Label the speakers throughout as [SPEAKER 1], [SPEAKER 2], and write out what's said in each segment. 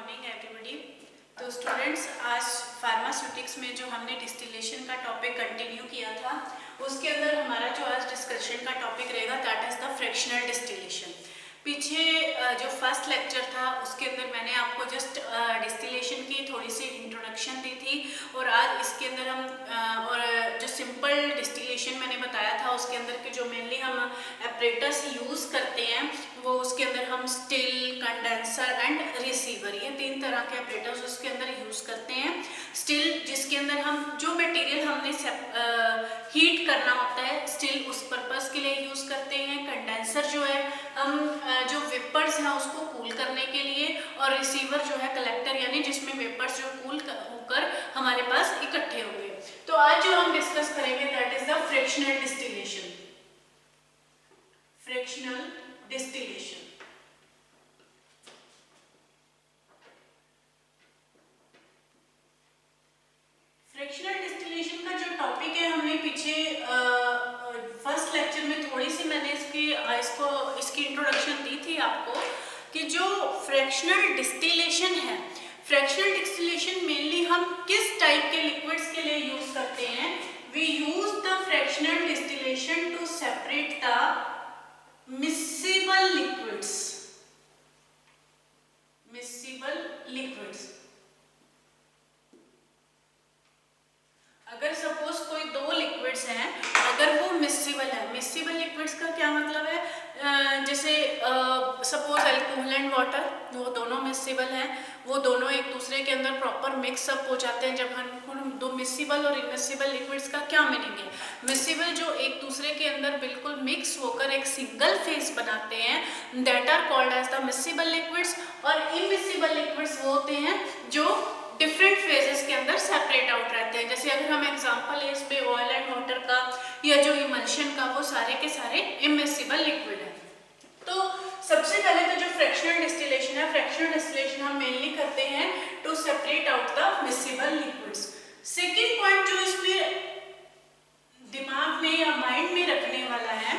[SPEAKER 1] Morning everybody. तो students, आज pharmaceutics में जो हमने डिस्टिलेशन का टॉपिक कंटिन्यू किया था, उसके अंदर हमारा जो आज डिस्कशन का टॉपिक रहेगा that is the fractional distillation. पीछे जो फर्स्ट लेक्चर था उसके अंदर मैंने आपको जस्ट डिस्टिलेशन की थोड़ी सी इंट्रोडक्शन दी थी, और आज इसके अंदर हम और जो सिंपल डिस्टिलेशन मैंने बताया था उसके अंदर के जो मेनली हम एपरेटस यूज़ करते हैं वो उसके अंदर हम स्टिल, कंडेंसर एंड रिसीवर, ये तीन तरह के एपरेटस उसके अंदर यूज़ करते हैं। स्टिल जिसके अंदर हम जो मटेरियल हमने हीट करना होता है, स्टिल उस पर्पस के लिए यूज़ करते हैं। कंडेंसर जो है हम जो वेपर्स हैं उसको कूल करने के लिए, और रिसीवर जो है कलेक्टर, यानी जिसमें वेपर्स जो कूल होकर हमारे पास इकट्ठे होंगे। तो आज जो हम डिस्कस करेंगे that is the fractional distillation. Fractional distillation fractional distillation का जो टॉपिक है, हमने पीछे फर्स्ट लेक्चर में थोड़ी सी मैंने इसकी इंट्रोडक्शन दी थी आपको कि जो फ्रैक्शनल डिस्टिलेशन है, फ्रैक्शनल डिस्टिलेशन मेनली हम किस टाइप के लिक्विड्स के लिए यूज करते हैं। We use the fractional distillation to separate the miscible liquids. Miscible liquids, अगर सपोज कोई दो लिक्विड्स हैं, अगर वो मिक्सिबल है, मिक्सिबल लिक्विड्स का क्या मतलब है, जैसे सपोज अल्कोहल एंड वाटर, वो दोनों मिक्सिबल हैं, वो दोनों एक दूसरे के अंदर प्रॉपर मिक्सअप हो जाते हैं। जब हम दो मिक्सिबल और इमिक्सिबल लिक्विड्स का क्या मीनिंग है, मिक्सिबल जो एक दूसरे के अंदर बिल्कुल मिक्स होकर एक सिंगल फेज बनाते हैं, that are called as the miscible liquids, और इमिक्सिबल लिक्विड्स वो होते हैं जो डिफरेंट फेजेस के अंदर सेपरेट आउट रहते हैं। जैसे अगर हम एग्जांपल है इस पे ऑयल एंड वाटर का या जो इमल्शन का, वो सारे के सारे इमिक्सिबल लिक्विड है। तो सबसे पहले तो जो फ्रैक्शनल डिस्टिलेशन है, फ्रैक्शनल डिस्टिलेशन हम मेनली करते हैं to separate out the miscible liquids. Second point जो इसमें दिमाग में या माइंड में रखने वाला है,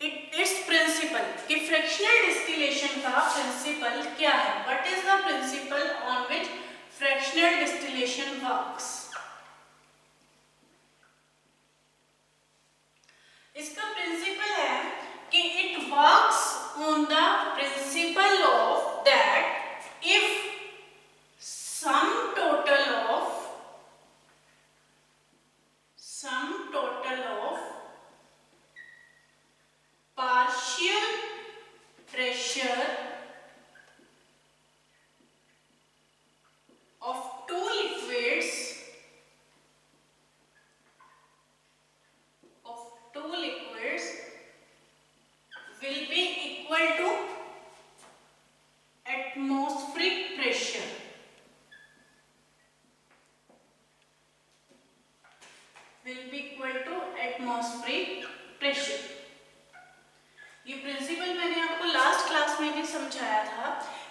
[SPEAKER 1] इट्स प्रिंसिपल, कि फ्रैक्शनल डिस्टिलेशन का प्रिंसिपल क्या है। What is the principal on which fractional distillation works? इसका प्रिंसिपल है कि it works on the principle of that if sum total of partial pressure of two liquids will be equal to atmospheric pressure. Will be equal to atmospheric pressure. ये principal मैंने आपको last class में भी समझाया था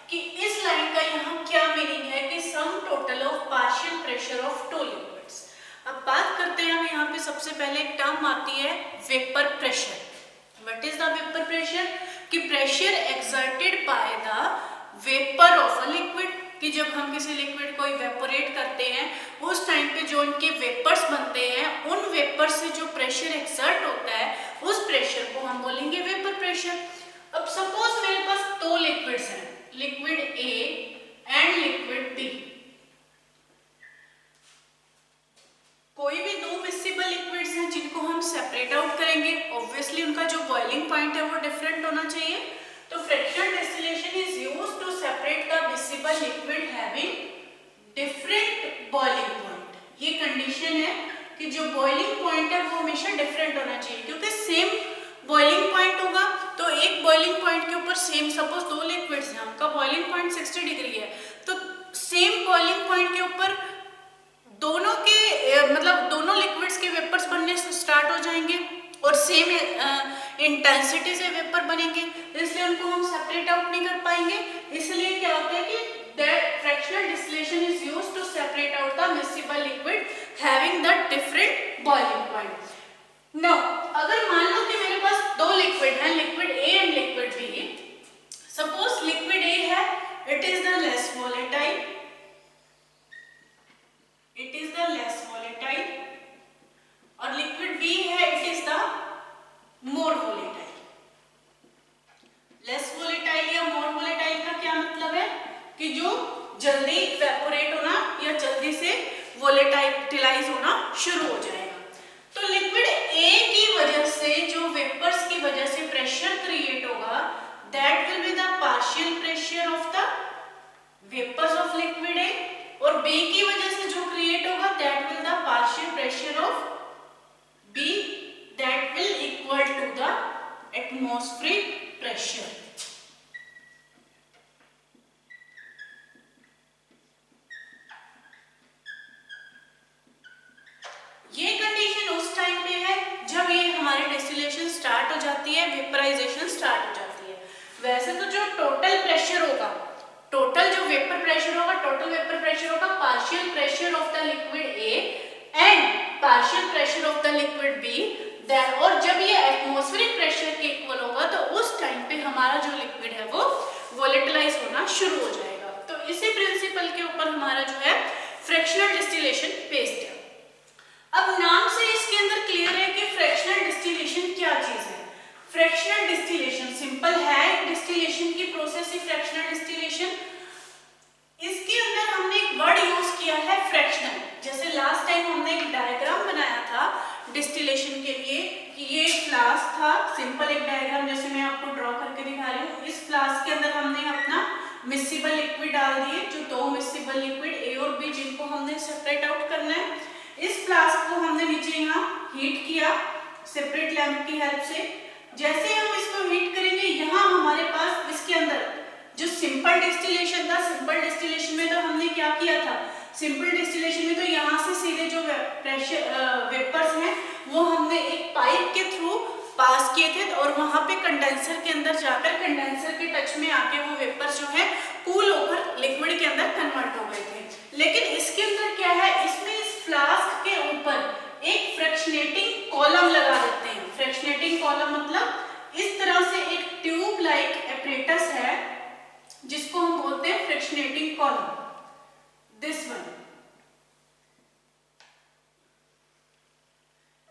[SPEAKER 1] कि इस line का यहाँ क्या मीनिंग है कि sum total of partial pressure of two liquids. अब बात करते हैं हम यहाँ पे, सबसे पहले एक टर्म आती है vapour pressure. What is the vapour pressure? कि pressure exerted by the vapour of a liquid, कि जब हम किसी लिक्विड को इवेपोरेट करते हैं उस टाइम पे जो उनके वेपर्स बनते हैं, उन वेपर से जो प्रेशर एक्सर्ट होता है उस प्रेशर को हम बोलेंगे वेपर प्रेशर। अब सपोज मेरे पास दो लिक्विड्स हैं, liquid A and liquid B. कोई भी दो मिक्सिबल लिक्विड्स हैं जिनको हम सेपरेट आउट करेंगे, ऑब्वियसली उनका जो बॉइलिंग पॉइंट है वो डिफरेंट होना चाहिए। तो fractional distillation is used to separate the miscible liquid having different boiling point. ये कंडीशन है कि जो बॉइलिंग पॉइंट है वो हमेशा डिफरेंट होना चाहिए, क्योंकि सेम बॉइलिंग पॉइंट होगा तो एक बॉइलिंग पॉइंट के ऊपर सेम, सपोज दो लिक्विड्स हैं उनका बॉइलिंग पॉइंट 60 डिग्री है, तो सेम बॉइलिंग पॉइंट के ऊपर दोनों के मतलब दोनों लिक्विड्स के वेपर्स बनने स्टार्ट हो जाएंगे और सेम इंटेंसिटी से वेपर बनेंगे, इसलिए उनको हम सेपरेट आउट नहीं कर पाएंगे। इसलिए क्या होता है कि that fractional distillation is used to separate out the miscible liquid having the different boiling point. Now अगर मान लो कि मेरे पास दो लिक्विड हैं, liquid A and liquid B. Suppose liquid A है, it is the less volatile जल्दी इवेपोरेट होना या जल्दी से वोलेटाइलाइज होना शुरू हो जाएगा। तो लिक्विड ए की वजह से जो वेपर्स की वजह से प्रेशर क्रिएट होगा, that will be the partial pressure of the vapours of liquid A, और बी की वजह से जो क्रिएट होगा that will the partial pressure of B, that will equal to the atmospheric pressure. ये कंडीशन उस time पे है जब ये हमारी डिस्टिलेशन स्टार्ट हो जाती है, वेपराइजेशन स्टार्ट हो जाती है। वैसे तो जो टोटल प्रेशर होगा, टोटल जो वेपर प्रेशर होगा, टोटल वेपर प्रेशर होगा partial pressure of the liquid A and partial pressure of the liquid B, और जब ये एटमॉस्फेरिक प्रेशर के इक्वल होगा तो उस टाइम पे हमारा जो लिक्विड है वो वोलेटिलाइज होना शुरू हो जाएगा। तो इसी प्रिंसिपल के ऊपर हमारा जो है फ्रैक्शनल डिस्टिलेशन बेस्ड है। अब नाम से इसके अंदर क्लियर है कि फ्रैक्शनल डिस्टिलेशन क्या चीज है। फ्रैक्शनल डिस्टिलेशन सिंपल है, डिस्टिलेशन की प्रोसेस ही फ्रैक्शनल डिस्टिलेशन। इसके अंदर हमने एक वर्ड यूज किया है फ्रैक्शनल। जैसे लास्ट टाइम हमने एक डायग्राम बनाया था डिस्टिलेशन के लिए कि ये फ्लास्क था, सिंपल एक डायग्राम जैसे मैं आपको ड्रॉ करके दिखा रही हूँ। इस फ्लास्क के अंदर हमने अपना मिक्सिबल लिक्विड डाल दिए, जो दो मिक्सिबल लिक्विड ए और बी जिनको हमने सेपरेट आउट करना है। इस फ्लास्क को हमने नीचे यहाँ हीट किया सेपरेट लैंप की हेल्प से। जैसे हम इसको हीट करेंगे, यहाँ हमारे पास इसके अंदर जो सिंपल डिस्टिलेशन था, सिंपल डिस्टिलेशन में तो हमने क्या किया था, सिंपल डिस्टिलेशन में तो यहाँ से सीधे जो प्रेशर वेपर्स हैं वो हमने एक पाइप के थ्रू पास किए थे और वहां पे कंडेंसर के अंदर जाकर कंडेंसर के टच में आके वो वेपर्स जो है कूल होकर लिक्विड के अंदर कन्वर्ट हो गए थे। लेकिन इसके अंदर क्या है, इसमें इस फ्लास्क के ऊपर एक फ्रैक्शनेटिंग कॉलम लगा देते हैं। फ्रैक्शनेटिंग कॉलम मतलब इस तरह से एक ट्यूब लाइक एपरेटस है जिसको हम बोलते हैं फ्रैक्शनेटिंग कॉलम, दिस वन।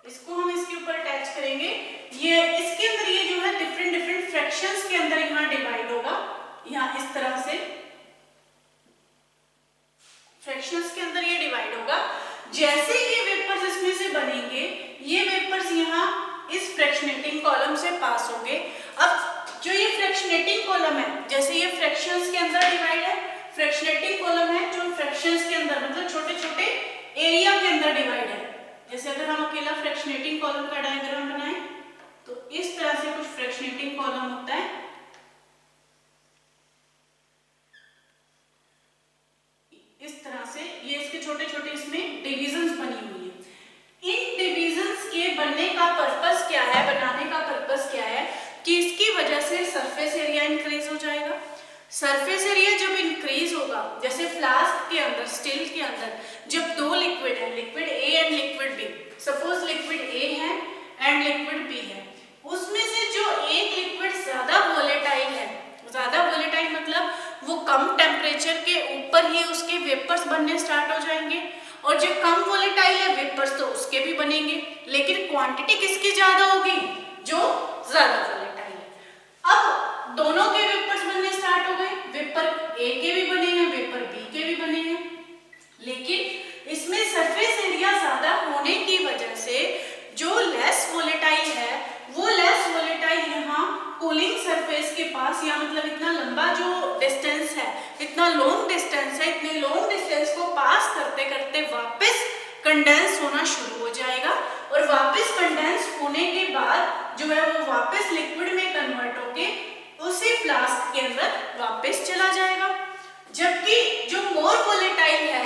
[SPEAKER 1] इसको हम इसके ऊपर अटैच करेंगे। ये इसके अंदर ये जो है डिफरेंट डिफरेंट फ्रैक्शंस के अंदर यहाँ डिवाइड होगा, यहाँ इस तरह से फ्रैक्शंस के अंदर ये डिवाइड होगा। जैसे ये वेपर्स इसमें से बनेंगे, ये वेपर्स यहाँ इस फ्रैक्शनेटिंग कॉलम से पास होंगे। अब जो ये फ्रैक्शनेटिंग कॉलम है, जैसे ये फ्रैक्शंस के अंदर डिवाइड है, फ्रैक्शनेटिंग कॉलम है जो फ्रैक्शंस के अंदर मतलब छोटे छोटे एरिया के अंदर डिवाइड है। जैसे अगर हम अकेला फ्रैक्शनेटिंग कॉलम का डायग्राम बनाएं तो इस तरह से कुछ फ्रैक्शनेटिंग कॉलम होता है। इस तरह से ये इसके छोटे छोटे इसमें डिविजन्स बनी हुई है। इन डिविजन्स के बनने का पर्पस क्या है, बनाने का पर्पस क्या है कि इसकी वजह से सरफेस एरिया इंक्रीज हो जाएगा। सरफेस एरिया जब इंक्रीज होगा, जैसे फ्लास्क के अंदर, स्टील के अंदर जब दो लिक्विड है, liquid A and liquid B, suppose liquid A है एंड लिक्विड बी है, उसमें से जो एक लिक्विड ज्यादा वोलेटाइल है, ज्यादा वोलेटाइल मतलब वो कम टेम्परेचर के ऊपर ही उसके वेपर्स बनने स्टार्ट हो जाएंगे, और जो कम वोलेटाइल है वेपर्स तो उसके भी बनेंगे, लेकिन क्वांटिटी किसकी ज्यादा होगी, जो ज्यादा वोलेटाइल है। अब दोनों के वेपर्स बनने स्टार्ट हो गए, वेपर ए के भी बने हैं, वेपर बी के भी बने हैं, लेकिन इसमें सरफेस एरिया ज्यादा होने की वजह से जो लेस वोलेटाइल है वो लेस वोलेटाइल यहाँ कूलिंग सरफेस के पास, या मतलब इतना लंबा जो डिस्टेंस है, इतना लॉन्ग डिस्टेंस है, इतने लॉन्ग डिस्टेंस को पास करते करते वापस कंडेंस होना शुरू हो जाएगा, और वापस कंडेंस होने के बाद जो है वो वापस लिक्विड में कन्वर्ट होके उसी फ्लास्क के अंदर वापस चला जाएगा। जबकि जो मोर वोलेटाइल है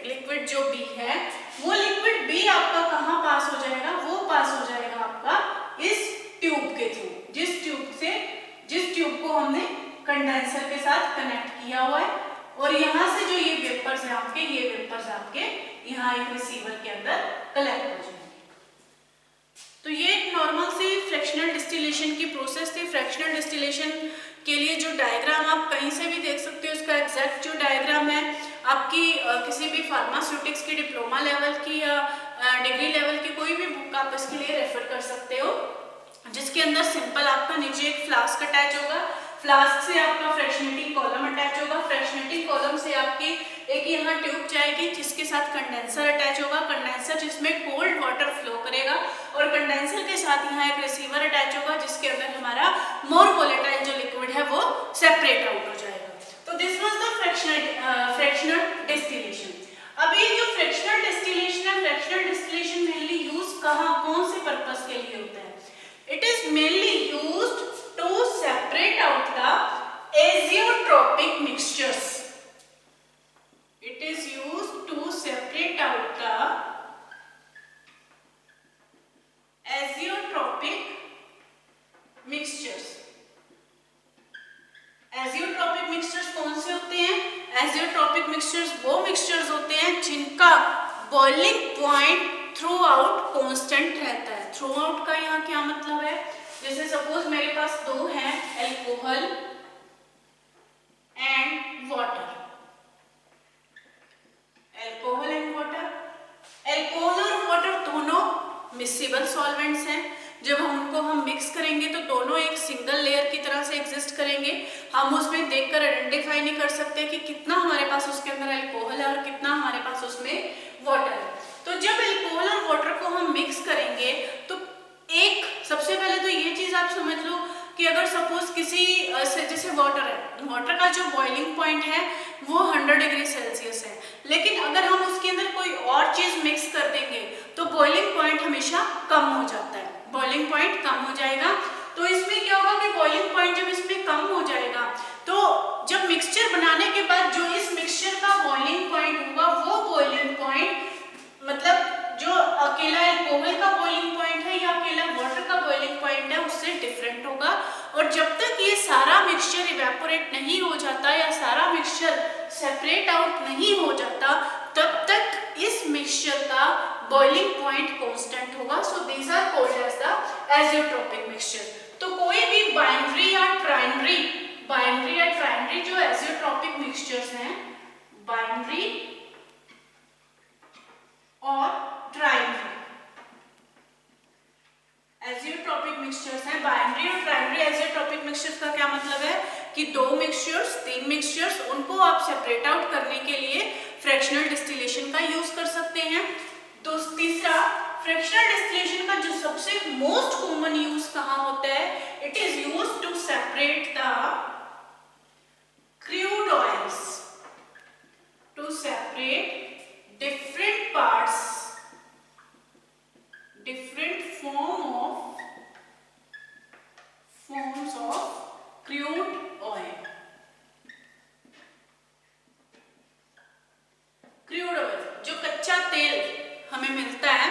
[SPEAKER 1] लिक्विड जो बी है, वो लिक्विड बी आपका कहाँ पास हो जाएगा, वो पास हो जाएगा आपका इस ट्यूब के थ्रू, जिस ट्यूब को हमने कंडेंसर के साथ कनेक्ट किया हुआ है, और यहाँ से जो ये वेपर्स हैं आपके, ये वेपर्स आपके यहाँ एक रिसीवर के अंदर कलेक्ट हो जाएंगे। तो ये एक नॉर्मल सी फ्रैक्शनल डिस्टिलेशन की प्रोसेस थी। फ्रैक्शनल डिस्टिलेशन के लिए जो डायग्राम आप कहीं से भी देख सकते हो, उसका एग्जैक्ट जो डायग्राम है आपकी किसी भी फार्मास्यूटिक्स की डिप्लोमा लेवल की या डिग्री लेवल की कोई भी बुक आप इसके लिए रेफर कर सकते हो, जिसके अंदर सिंपल आपका नीचे एक फ्लास्क अटैच होगा, फ्लास्क से आपका फ्रैक्शनेटिंग कॉलम अटैच होगा, फ्रैक्शनेटिंग कॉलम से आपकी एक यहाँ ट्यूब जाएगी जिसके साथ कंडेंसर अटैच होगा, कंडेंसर जिसमें कोल्ड वाटर फ्लो करेगा, और कंडेंसर के साथ यहाँ एक रिसीवर अटैच होगा जिसके अंदर हमारा मोर वोलेटाइल जो लिक्विड है वो सेपरेट आउट हो जाएगा। तो this was the fractional distillation. अब ये जो फ्रैक्शनल डिस्टिलेशन है, फ्रैक्शनल डिस्टिलेशन मेनली यूज कहाँ, कौन से पर्पस के लिए होता है? It is mainly used to separate out the azeotropic mixtures. It is used to separate out the azeotropic mixtures. Azeotropic mixtures कौन से होते हैं? Azeotropic mixtures वो mixtures होते हैं जिनका boiling point through out constant रहता है। थ्रू आउट का यहाँ क्या मतलब है? जैसे सपोज मेरे पास दो हैं, alcohol and water, alcohol and water. Alcohol और वाटर दोनों मिक्सिबल सॉल्वेंट्स हैं। जब हम मिक्स करेंगे तो दोनों एक सिंगल लेयर की तरह से एग्जिस्ट करेंगे। हम उसमें देखकर आइडेंटिफाई नहीं कर सकते कि कितना हमारे पास उसके अंदर एल्कोहल है और कितना हमारे पास उसमें वाटर है। तो जब एल्कोहल और वाटर को हम मिक्स करेंगे तो एक सबसे पहले तो ये चीज आप समझ लो कि अगर सपोज किसी जैसे वाटर है, वाटर का जो बॉइलिंग पॉइंट है वो 100 डिग्री सेल्सियस है, लेकिन अगर हम उसके अंदर कोई और चीज मिक्स कर देंगे तो बॉइलिंग पॉइंट हमेशा कम हो जाता है, बॉइलिंग पॉइंट कम हो जाएगा। तो इसमें क्या होगा कि बॉइलिंग पॉइंट जब इसमें कम हो जाएगा तो जब मिक्सचर बनाने के बाद जो इस मिक्सचर का बॉइलिंग पॉइंट होगा वो बॉइलिंग पॉइंट मतलब जो अकेला एल्कोहल का बॉइलिंग पॉइंट है या अकेला वाटर का बॉइलिंग पॉइंट है उससे डिफरेंट होगा। और जब तक ये सारा मिक्सचर इवेपोरेट नहीं हो जाता या सारा मिक्सचर सेपरेट आउट नहीं हो जाता तब तक इस मिक्सचर का बॉइलिंग पॉइंट कांस्टेंट होगा। So these are called as the azeotropic mixture. तो कोई भी बाइनरी या ट्राइनरी जो एजियोट्रोपिक मिक्सचर्स हैं, बाइनरी और ट्राइनरी एजियोट्रोपिक मिक्सचर्स हैं। बाइनरी और ट्राइनरी एजियोट्रोपिक मिक्सचर्स का क्या मतलब है कि दो मिक्सचर्स, तीन मिक्सचर्स, उनको आप सेपरेट आउट करने के लिए फ्रैक्शनल डिस्टिलेशन का यूज कर सकते हैं। तो तीसरा, फ्रैक्शनल डिस्टिलेशन का जो सबसे मोस्ट कॉमन यूज कहाँ होता है? It is used to separate the crude oils, to separate different parts, different forms of crude oil. Crude oil जो कच्चा तेल हमें मिलता है,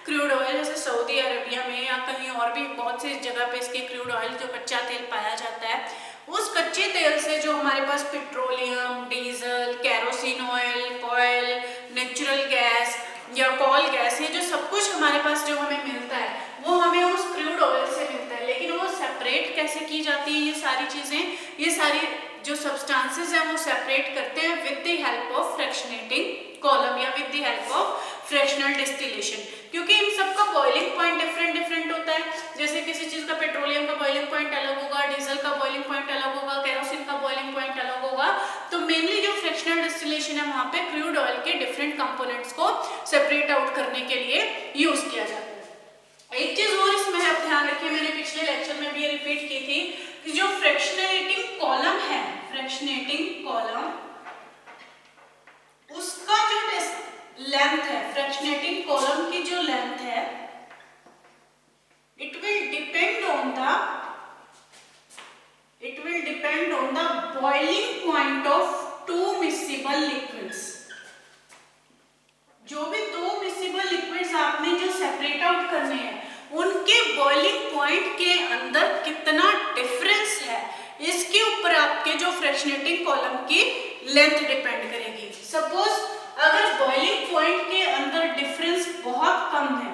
[SPEAKER 1] क्रूड ऑयल जैसे सऊदी अरबिया में या कहीं और भी बहुत सी जगह पे इसके क्रूड ऑयल जो कच्चा तेल पाया जाता है, उस कच्चे तेल से जो हमारे पास petroleum, diesel, kerosene oil, oil, natural gas या कॉल गैस, ये जो सब कुछ हमारे पास जो हमें मिलता है वो हमें उस क्रूड ऑयल से मिलता है। लेकिन वो सेपरेट कैसे की जाती है? ये सारी चीजें, ये सारी जो सब्सटेंसेस हैं वो सेपरेट करते हैं with the help of fractionating column या with the help of fractional distillation, क्योंकि इन सब का बॉइलिंग पॉइंट डिफरेंट होता है। जैसे किसी चीज का पेट्रोलियम का बॉइलिंग पॉइंट अलग होगा, डीजल का बॉइलिंग पॉइंट अलग होगा, कैरोसिन का बॉइलिंग पॉइंट अलग होगा। तो मेनली जो फ्रैक्शनल डिस्टिलेशन है वहां पे क्रूड ऑयल के डिफरेंट कंपोनेंट्स को सेपरेट आउट करने के लिए यूज किया जाता है। एक चीज और इसमें आप ध्यान रखिए, मैंने पिछले लेक्चर में भी ये रिपीट की थी कि जो फ्रैक्शनेटिंग कॉलम है, फ्रैक्शनेटिंग कॉलम, उसका जो लेंथ है, फ्रैक्शनेटिंग कॉलम की जो लेंथ है, it will depend on the boiling point of two miscible liquids। जो भी दो मिक्सिबल लिक्विड्स आपने जो सेपरेट आउट करने हैं उनके बॉइलिंग पॉइंट के अंदर कितना डिफरेंस है, इसके ऊपर आपके जो फ्रैक्शनेटिंग कॉलम की लेंथ डिपेंड करेगी। सपोज अगर बॉइलिंग पॉइंट के अंदर डिफरेंस बहुत कम है,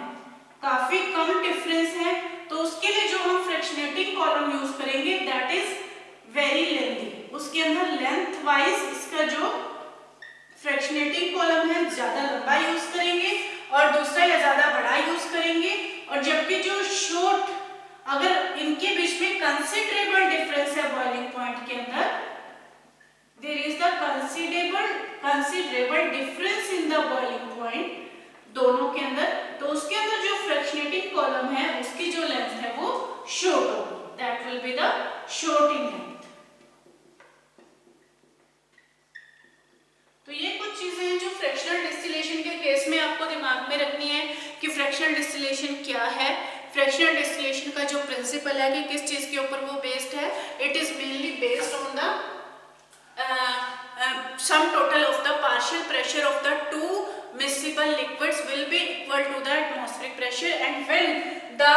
[SPEAKER 1] काफी कम डिफरेंस है, तो उसके लिए जो हम फ्रैक्शनेटिंग कॉलम यूज करेंगे दैट इज वेरी लेंथी। उसके अंदर लेंथ वाइज इसका जो फ्रैक्शनेटिंग कॉलम है ज्यादा लंबा यूज करेंगे और दूसरा या ज्यादा बड़ा यूज करेंगे। और जबकि जो शॉर्ट, अगर इनके बीच में कंसिडरेबल डिफरेंस है बॉइलिंग पॉइंट के अंदर, there is the considerable considerable difference in the boiling point, दोनों के अंदर, तो उसके अंदर जो फ्रैक्शनेटिंग कॉलम है उसकी जो लेंथ है वो शॉर्ट होगी, that will be the short in length. तो ये कुछ चीजें हैं जो फ्रैक्शनल डिस्टिलेशन के केस में आपको दिमाग में रखनी है कि फ्रैक्शनल डिस्टिलेशन क्या है। फ्रैक्शनल डिस्टिलेशन का जो प्रिंसिपल है कि किस चीज के ऊपर वो बेस्ड है, it is mainly based on the sum total of the partial pressure of the two miscible liquids will be equal to the atmospheric pressure, and when the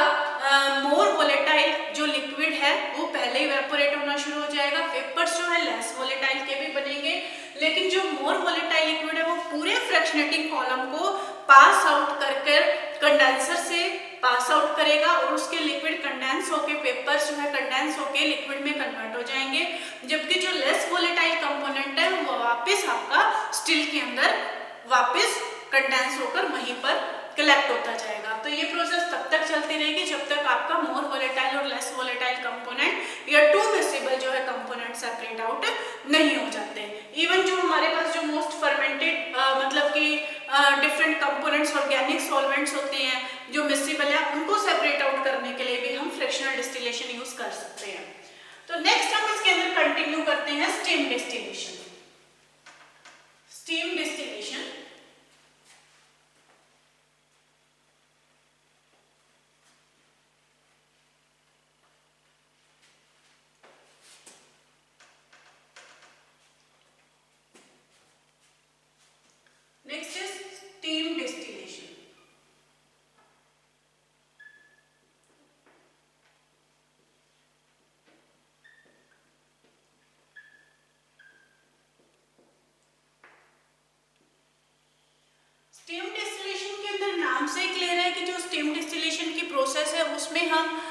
[SPEAKER 1] more volatile जो liquid है वो पहले ही evaporate होना शुरू हो जाएगा। Vapours जो है less volatile के भी बनेंगे, लेकिन जो more volatile liquid है वो पूरे fractionating column को पास आउट कर कंडेंसर से पास आउट करेगा और उसके लिक्विड कंडेंस होके पेपर्स जो है कंडेंस होके लिक्विड में कन्वर्ट हो जाएंगे, जबकि जो लेस वोलेटाइल कंपोनेंट है वो वापस आपका स्टील के अंदर वापस कंडेंस होकर वहीं पर कलेक्ट होता जाएगा। तो ये प्रोसेस तब तक चलती रहेगी जब तक आपका मोर वोलेटाइल और लेस वोलेटाइल कंपोनेंट या टू मिक्सेबल जो है कंपोनेंट सेपरेट आउट नहीं हो जाते। इवन जो हमारे पास जो मोस्ट फर्मेंटेड मतलब कि डिफरेंट कंपोनेंट्स ऑर्गेनिक सॉल्वेंट्स होते हैं जो मिक्सेबल है, उनको सेपरेट आउट करने के लिए भी हम फ्रैक्शनल डिस्टिलेशन यूज कर सकते हैं। तो नेक्स्ट हम इसके अंदर कंटिन्यू करते हैं steam distillation. Steam distillation next is steam distillation. Steam distillation के अंदर नाम से क्लियर है कि जो स्टीम डिस्टिलेशन की प्रोसेस है उसमें हम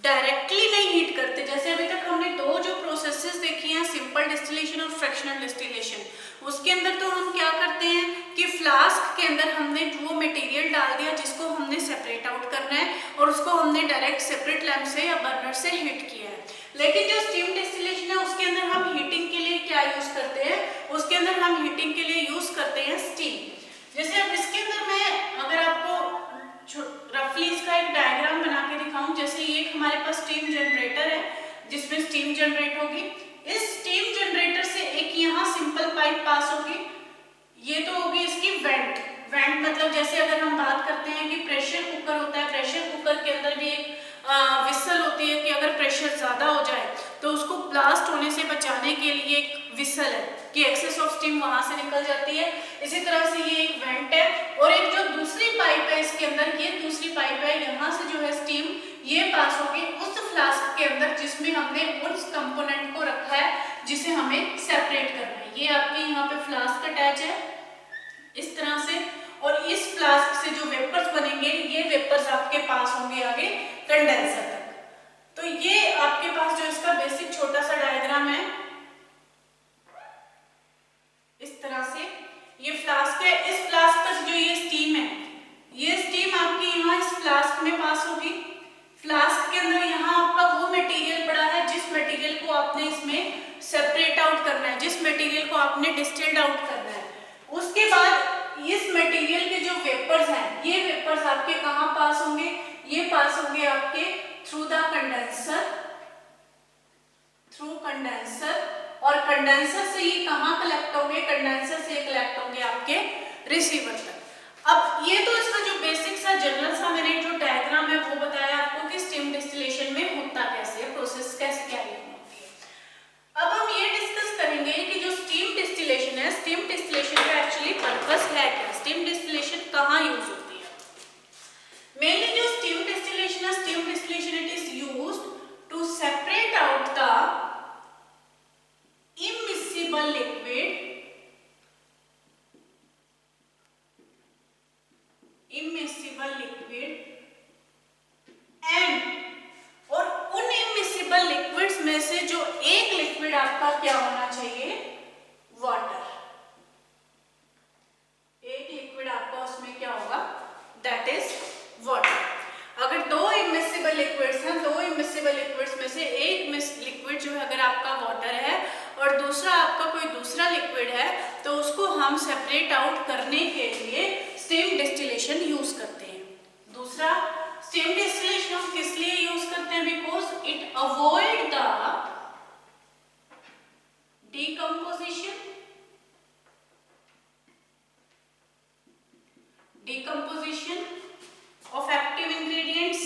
[SPEAKER 1] डायरेक्टली नहीं हीट करते। जैसे अभी तक हमने दो जो प्रोसेसेस देखी हैं, सिंपल डिस्टिलेशन और फ्रैक्शनल डिस्टिलेशन, उसके अंदर तो हम क्या करते हैं कि फ्लास्क के अंदर हमने वो मटेरियल डाल दिया जिसको हमने सेपरेट आउट करना है और उसको हमने डायरेक्ट सेपरेट लैंप से या बर्नर से हीट किया है। लेकिन जो स्टीम डिस्टिलेशन है उसके अंदर हम हीटिंग के लिए क्या यूज करते हैं, उसके अंदर हम हीटिंग के लिए यूज करते हैं स्टीम। जैसे अब इसके अंदर मैं अगर आपको रफली इसका एक डायग्राम बना के दिखाऊं, जैसे ये हमारे पास स्टीम जनरेटर है जिसमें स्टीम जनरेट होगी। इस स्टीम जनरेटर से एक यहाँ सिंपल पाइप पास होगी, ये तो होगी इसकी वेंट। वेंट मतलब जैसे अगर हम बात करते हैं कि प्रेशर कुकर होता है, प्रेशर कुकर के अंदर भी एक विसल होती है कि अगर प्रेशर ज्यादा हो जाए तो उसको ब्लास्ट होने से बचाने के लिए एक विसल है कि एक्सेस ऑफ स्टीम वहां से निकल जाती है। इसी तरह से ये एक वेंट है और एक जो दूसरी पाइप है इसके अंदर, ये दूसरी पाइप है, यहाँ से जो है स्टीम ये पास होगी उस फ्लास्क के अंदर जिसमें हमने उस कंपोनेंट को रखा है जिसे हमें सेपरेट करना है। ये आपके यहाँ पे फ्लास्क अटैच है इस तरह से, और इस फ्लास्क से जो वेपर्स बनेंगे ये वेपर्स आपके पास होंगे आगे कंडेंसर तक। तो ये आपके पास जो इसका बेसिक छोटा सा डायग्राम है इस तरह से, ये फ्लास्क है। इस फ्लास्क का जो ये स्टीम है, ये स्टीम आपकी यहाँ इस फ्लास्क में पास होगी। फ्लास्क के अंदर यहाँ आपका वो मटेरियल पड़ा है जिस मटेरियल को आपने इसमें सेपरेट आउट करना है, जिस मटेरियल को आपने डिस्टिल्ड आउट करना है। उसके बाद इस मटेरियल के जो वेपर्स हैं, ये वेपर्स आपके कहाँ पास होंगे, ये पास होंगे आपके through the condenser, through condenser, और कंडेंसर से ये कहाँ कलेक्ट होंगे, कंडेंसर से कलेक्ट होंगे आपके रिसीवर तक। अब ये तो इसका जो बेसिक सा जनरल सा मैंने जो डायग्राम है वो बताया आपको कि स्टीम डिस्टिलेशन में होता कैसे है, प्रोसेस कैसे कैरी होती है। अब हम ये डिस्कस करेंगे कि जो स्टीम डिस्टिलेशन है, स्टीम डिस्टिलेशन का एक्चुअली पर्पस है क्या, स्टीम डिस्टिलेशन कहाँ यूज होती है। मेनली जो स्टीम डिस्टिलेशन है, steam distillation it is used to separate out the immiscible liquid, immiscible liquid and, और उन immiscible liquids में से जो एक लिक्विड आपका क्या होना चाहिए, वाटर। एक लिक्विड आपका उसमें क्या होगा, दैट इज वाटर। अगर दो immiscible liquids हैं, दो immiscible liquids में से एक लिक्विड जो है अगर आपका वाटर है और दूसरा आपका कोई दूसरा लिक्विड है, तो उसको हम सेपरेट आउट करने के लिए स्टीम डिस्टिलेशन यूज करते हैं। दूसरा, स्टीम डिस्टिलेशन हम किस लिए यूज करते हैं? Because it avoid the decomposition of active ingredients,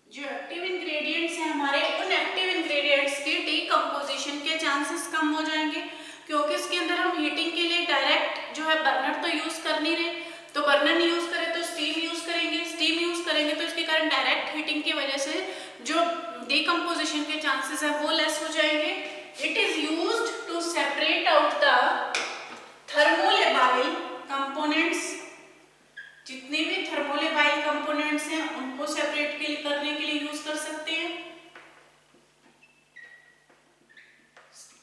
[SPEAKER 1] जो एक्टिव इंग्रेडिएंट्स हैं हमारे, उन एक्टिव इंग्रेडिएंट्स के डिकम्पोजिशन के चांसेस कम हो जाएंगे, क्योंकि इसके अंदर हम हीटिंग के लिए डायरेक्ट जो है बर्नर तो यूज कर नहीं रहे, तो बर्नर नहीं यूज करें तो स्टीम यूज करेंगे, स्टीम यूज करेंगे तो इसके कारण डायरेक्ट हीटिंग की वजह से जो डिकम्पोजिशन के चांसेस है वो लेस हो जाएंगे। It is used to separate out the thermolabile components, जितने भी थर्मोलेबाइल कंपोनेंट्स हैं उनको सेपरेट करने के लिए यूज कर सकते हैं।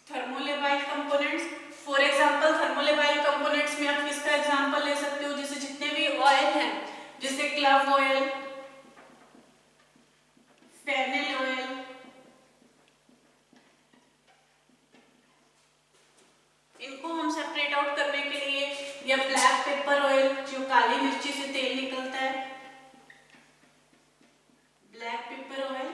[SPEAKER 1] Thermolabile components, for example thermolabile components में आप किसका एग्जांपल ले सकते हो? जैसे जितने भी ऑयल हैं, जैसे क्लव ऑयल, फेनेल ऑयल, इनको हम सेपरेट आउट करने के लिए, या ब्लैक पेपर ऑयल जो काली मिर्ची से तेल निकलता है, ब्लैक पेपर ऑयल,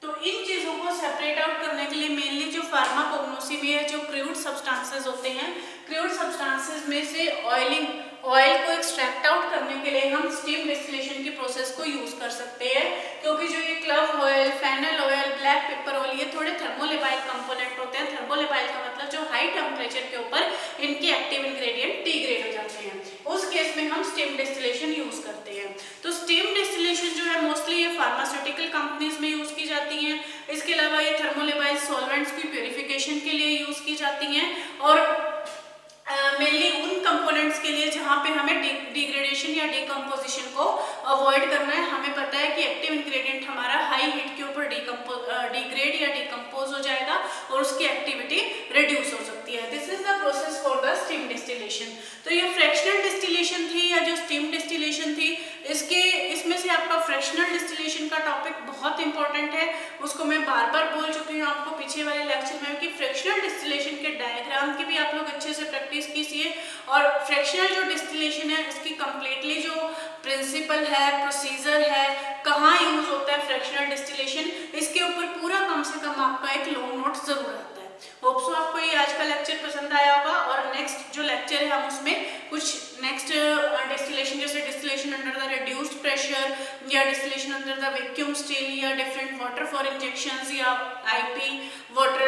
[SPEAKER 1] तो इन चीजों को सेपरेट आउट करने के लिए मेनली जो फार्माकोग्नोसी में है, जो क्रूड सब्सटेंसेस होते हैं, क्रूड सब्सटेंसेस में से ऑयल को एक्सट्रैक्ट आउट करने के लिए हम स्टीम डिस्टिलेशन की प्रोसेस को यूज कर सकते हैं, क्योंकि जो ये clove oil, fennel oil, black pepper oil, ये थोड़े थर्मोलेबाइल कंपोनेंट होते हैं। थर्मोलेबाइल का मतलब जो हाई टेम्परेचर के ऊपर इनके एक्टिव इंग्रेडिएंट डिग्रेड हो जाते हैं, उस केस में हम स्टीम डिस्टिलेशन यूज करते हैं। तो स्टीम डिस्टिलेशन जो है मोस्टली ये फार्मास्यूटिकल कंपनीज में यूज की जाती है। इसके अलावा ये थर्मोलेबाइल सॉल्वेंट्स की प्यूरिफिकेशन के लिए यूज की जाती हैं, और मेनली उन कंपोनेंट्स के लिए जहाँ पे हमें डिग्रेडेशन या डिकम्पोजिशन को अवॉइड करना है। हमें पता है कि एक्टिव इंग्रेडिएंट हमारा हाई हीट के ऊपर डिग्रेड या डिकम्पोज हो जाएगा और उसकी एक्टिविटी रिड्यूस हो सकती है। This is the process for the steam distillation. तो ये फ्रैक्शनल डिस्टिलेशन थी या जो स्टीम डिस्टिलेशन थी, इसमें से आपका फ्रैक्शनल डिस्टिलेशन का टॉपिक बहुत इंपॉर्टेंट है, उसको मैं बार बार बोल चुकी हूँ आपको पिछले वाले लेक्चर में कि फ्रैक्शनल डिस्टिलेशन के डायग्राम की भी आप लोग अच्छे से प्रैक्टिस कीजिए। और फ्रैक्शनल जो डिस्टिलेशन है इसकी कंप्लीटली जो प्रिंसिपल है, प्रोसीजर है, कहाँ यूज होता है फ्रैक्शनल डिस्टिलेशन, इसके ऊपर पूरा कम से कम आपका एक लॉन्ग नोट जरूर आता है। होप सो आपको ये आज का लेक्चर पसंद आया होगा, और नेक्स्ट जो लेक्चर है हम उसमें कुछ नेक्स्ट डिस्टिलेशन, जैसे distillation under the reduced pressure, या distillation under the vacuum still, या डिफरेंट वाटर फॉर इंजेक्शंस, या आईपी वाटर